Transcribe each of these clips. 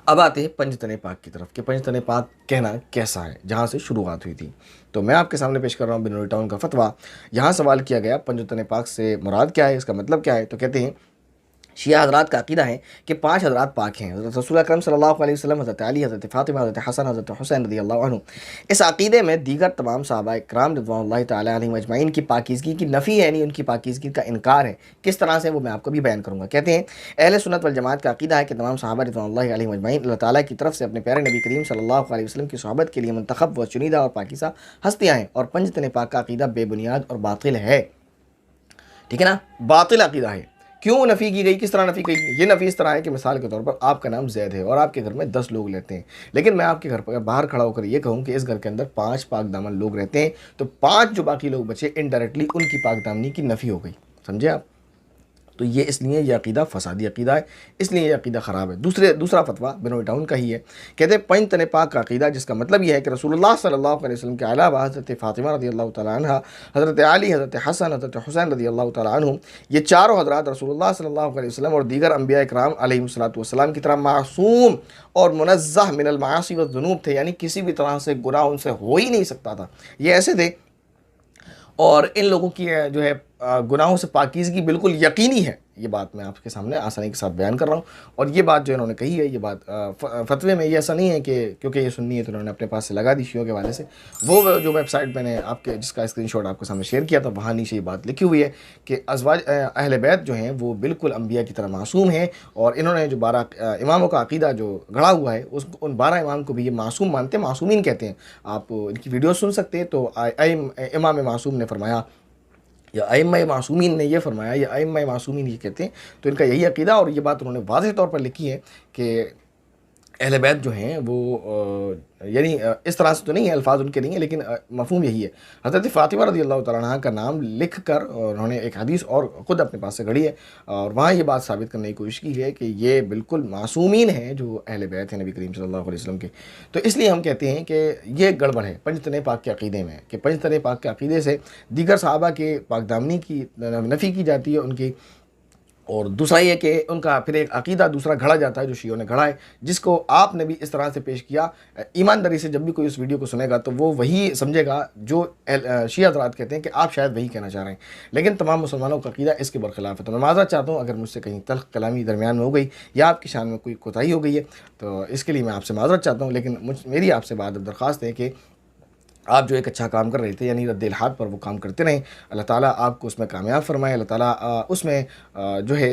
اب آتے ہیں پنجتن پاک کی طرف کہ پنجتن پاک کہنا کیسا ہے، جہاں سے شروعات ہوئی تھی۔ تو میں آپ کے سامنے پیش کر رہا ہوں بنوری ٹاؤن کا فتویٰ۔ یہاں سوال کیا گیا پنجتن پاک سے مراد کیا ہے، اس کا مطلب کیا ہے؟ تو کہتے ہیں شیعہ حضرات کا عقیدہ ہے کہ 5 حضرات پاک ہیں، حضرت رسول اکرم صلی اللہ علیہ وسلم، حضرت علی، حضرت فاطمہ، حضرت حسن، حضرت حسین رضی اللہ عنہ۔ اس عقیدے میں دیگر تمام صحابہ کرام رضوان اللہ تعالی علیہم اجمعین کی پاکیزگی کی نفی ہے، یعنی ان کی پاکیزگی کا انکار ہے۔ کس طرح سے، وہ میں آپ کو بھی بیان کروں گا۔ کہتے ہیں اہل سنت والجماعت کا عقیدہ ہے کہ تمام صحابہ رضوان اللہ علیہم اجمعین اللہ تعالیٰ کی طرف سے اپنے پیارے نبی کریم صلی اللہ علیہ وسلم کی صحبت کے لیے منتخب و چنیدہ اور پاکیزہ ہستیاں ہیں، اور پنجتن پاک کا عقیدہ بے بنیاد اور باطل ہے۔ ٹھیک ہے نا، باطل عقیدہ ہے۔ کیوں نفی کی گئی، کس طرح نفی کی گئی؟ یہ نفی اس طرح ہے کہ مثال کے طور پر آپ کا نام زید ہے اور آپ کے گھر میں 10 لوگ رہتے ہیں، لیکن میں آپ کے گھر پر باہر کھڑا ہو کر یہ کہوں کہ اس گھر کے اندر 5 پاک دامن لوگ رہتے ہیں، تو 5 جو باقی لوگ بچے انڈائریکٹلی ان کی پاک دامنی کی نفی ہو گئی۔ سمجھے آپ؟ تو یہ اس لیے یہ عقیدہ فسادی عقیدہ ہے، اس لیے یہ عقیدہ خراب ہے۔ دوسرا فتویٰ بنوری ٹاؤن کا ہی ہے۔ کہتے ہیں پنجتن پاک کا عقیدہ، جس کا مطلب یہ ہے کہ رسول اللہ صلی اللہ علیہ وسلم کے علاوہ حضرت فاطمہ رضی اللہ تعالیٰ عنہ، حضرت علی، حضرت حسن، حضرت حسین رضی اللہ تعالیٰ عنہ، یہ چاروں حضرات رسول اللہ صلی اللہ علیہ وسلم اور دیگر انبیاء اکرام علیہم الصلوۃ والسلام کی طرح معصوم اور منزہ من المعاصی والذنوب تھے، یعنی کسی بھی طرح سے گناہ ان سے ہو ہی نہیں سکتا تھا۔ یہ ایسے تھے، اور ان لوگوں کی جو ہے گناہوں سے پاکیزگی بالکل یقینی ہے۔ یہ بات میں آپ کے سامنے آسانی کے ساتھ بیان کر رہا ہوں، اور یہ بات جو انہوں نے کہی ہے، یہ بات فتوے میں یہ ایسا نہیں ہے کہ کیونکہ یہ سنی ہے تو انہوں نے اپنے پاس سے لگا دی شیعوں کے حوالے سے۔ وہ جو ویب سائٹ میں نے آپ کے جس کا اسکرین شاٹ آپ کے سامنے شیئر کیا تھا، وہاں نیچے یہ بات لکھی ہوئی ہے کہ ازواج اہل بیت جو ہیں وہ بالکل انبیاء کی طرح معصوم ہیں، اور انہوں نے جو 12 اماموں کا عقیدہ جو گڑھا ہوا ہے، ان 12 امام کو بھی یہ معصوم مانتے ہیں، معصومین کہتے ہیں۔ آپ ان کی ویڈیو سن سکتے ہیں۔ تو امام معصوم نے فرمایا، یا ائمہ معصومین نے یہ فرمایا، یا ائمہ معصومین یہ کہتے ہیں، تو ان کا یہی عقیدہ، اور یہ بات انہوں نے واضح طور پر لکھی ہے کہ اہل بیت جو ہیں وہ یعنی اس طرح سے تو نہیں ہے، الفاظ ان کے نہیں ہیں، لیکن مفہوم یہی ہے۔ حضرت فاطمہ رضی اللہ تعالیٰ عنہ کا نام لکھ کر انہوں نے ایک حدیث اور خود اپنے پاس سے گھڑی ہے، اور وہاں یہ بات ثابت کرنے کی کوشش کی ہے کہ یہ بالکل معصومین ہیں جو اہل بیت ہیں نبی کریم صلی اللہ علیہ وسلم کے۔ تو اس لیے ہم کہتے ہیں کہ یہ گڑبڑ ہے پنجتن پاک کے عقیدے میں، کہ پنجتن پاک کے عقیدے سے دیگر صحابہ کے پاک دامنی کی نفی کی جاتی ہے ان کی، اور دوسرا یہ کہ ان کا پھر ایک عقیدہ دوسرا گھڑا جاتا ہے جو شیعوں نے گھڑا ہے، جس کو آپ نے بھی اس طرح سے پیش کیا۔ ایمانداری سے جب بھی کوئی اس ویڈیو کو سنے گا تو وہ وہی سمجھے گا جو شیعہ حضرات کہتے ہیں کہ آپ شاید وہی کہنا چاہ رہے ہیں، لیکن تمام مسلمانوں کا عقیدہ اس کے برخلاف ہے۔ تو میں معذرت چاہتا ہوں اگر مجھ سے کہیں تلخ کلامی درمیان میں ہو گئی یا آپ کی شان میں کوئی کوتاہی ہو گئی ہے، تو اس کے لیے میں آپ سے معذرت چاہتا ہوں، لیکن میری آپ سے بات درخواست ہے کہ آپ جو ایک اچھا کام کر رہے تھے، یعنی رد الحاد پر وہ کام کرتے رہیں۔ اللہ تعالیٰ آپ کو اس میں کامیاب فرمائے، اللہ تعالیٰ اس میں جو ہے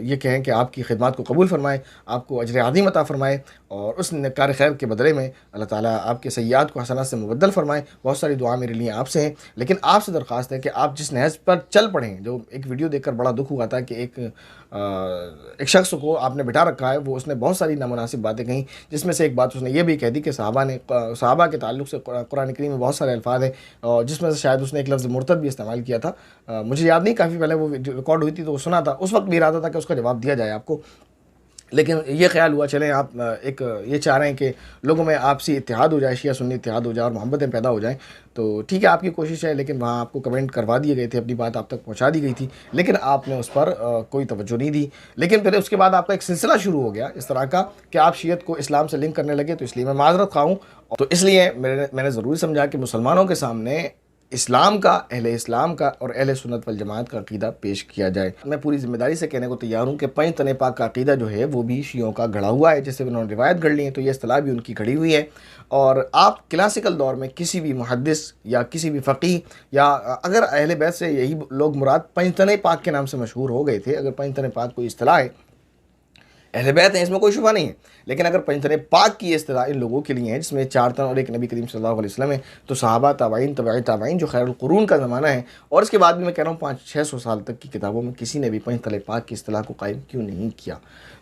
یہ کہیں کہ آپ کی خدمات کو قبول فرمائے، آپ کو اجر عظیم عطا فرمائے، اور اس کار خیر کے بدلے میں اللہ تعالیٰ آپ کے سیئات کو حسنات سے مبدل فرمائے۔ بہت ساری دعا میرے لیے آپ سے ہیں، لیکن آپ سے درخواست ہے کہ آپ جس نہج پر چل پڑیں، جو ایک ویڈیو دیکھ کر بڑا دکھ ہوا تھا کہ ایک شخص کو آپ نے بٹھا رکھا ہے، وہ اس نے بہت ساری نامناسب باتیں کہیں، جس میں سے ایک بات اس نے یہ بھی کہہ دی کہ صحابہ کے تعلق سے قرآن کریم میں بہت سارے الفاظ ہیں، اور جس میں سے شاید اس نے ایک لفظ مرتد بھی استعمال کیا تھا۔ مجھے یاد نہیں، کافی پہلے وہ ریکارڈ ہوئی تھی تو وہ سنا تھا، اس وقت بھی ارادہ تھا کہ اس کا جواب دیا جائے آپ کو، لیکن یہ خیال ہوا چلیں آپ ایک یہ چاہ رہے ہیں کہ لوگوں میں آپسی اتحاد ہو جائے، شیعہ سنی اتحاد ہو جائے اور محبتیں پیدا ہو جائیں، تو ٹھیک ہے آپ کی کوشش ہے، لیکن وہاں آپ کو کمنٹ کروا دیے گئے تھے، اپنی بات آپ تک پہنچا دی گئی تھی، لیکن آپ نے اس پر کوئی توجہ نہیں دی۔ لیکن پھر اس کے بعد آپ کا ایک سلسلہ شروع ہو گیا اس طرح کا کہ آپ شیعت کو اسلام سے لنک کرنے لگے، تو اس لیے میں معذرت خواہ ہوں۔ تو اس لیے میں نے ضروری سمجھا کہ مسلمانوں کے سامنے اسلام کا، اہل اسلام کا اور اہل سنت والجماعت کا عقیدہ پیش کیا جائے۔ میں پوری ذمہ داری سے کہنے کو تیار ہوں کہ پنجتن پاک کا عقیدہ جو ہے وہ بھی شیعوں کا گھڑا ہوا ہے، جیسے انہوں نے روایت گھڑ لی ہے تو یہ اصطلاح بھی ان کی گھڑی ہوئی ہے۔ اور آپ کلاسیکل دور میں کسی بھی محدث یا کسی بھی فقیہ، یا اگر اہل بیت سے یہی لوگ مراد پنجتن پاک کے نام سے مشہور ہو گئے تھے، اگر پنجتن پاک کوئی اصطلاح ہے، اہل بیت ہیں، اس میں کوئی شبہ نہیں ہے، لیکن اگر پنجتن پاک کی اصطلاح ان لوگوں کے لیے ہیں جس میں 4 تن اور ایک نبی کریم صلی اللہ علیہ وسلم ہے، تو صحابہ، تابعین، تبع تابعین جو خیر القرون کا زمانہ ہے، اور اس کے بعد بھی میں کہہ رہا ہوں 500-600 سال تک کی کتابوں میں کسی نے بھی پنجتن پاک کی اصطلاح کو قائم کیوں نہیں کیا؟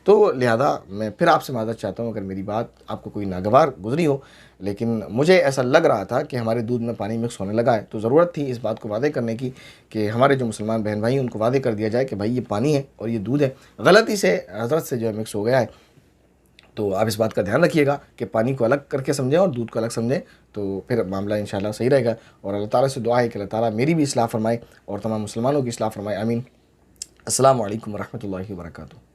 تو لہذا میں پھر آپ سے معذرت چاہتا ہوں اگر میری بات آپ کو کوئی ناگوار گزری ہو، لیکن مجھے ایسا لگ رہا تھا کہ ہمارے دودھ میں پانی مکس ہونے لگا ہے، تو ضرورت تھی اس بات کو واضح کرنے کی کہ ہمارے جو مسلمان بہن بھائی ان کو واضح کر دیا جائے کہ بھائی یہ پانی ہے اور یہ دودھ ہے، غلطی سے حضرت سے جو ہے مکس ہو گیا ہے۔ تو آپ اس بات کا دھیان رکھیے گا کہ پانی کو الگ کر کے سمجھیں اور دودھ کو الگ سمجھیں، تو پھر معاملہ انشاءاللہ صحیح رہے گا۔ اور اللہ تعالیٰ سے دعا ہے کہ اللہ تعالیٰ میری بھی اصلاح فرمائے اور تمام مسلمانوں کی اصلاح فرمائے، آمین۔ السلام علیکم ورحمۃ اللہ وبرکاتہ۔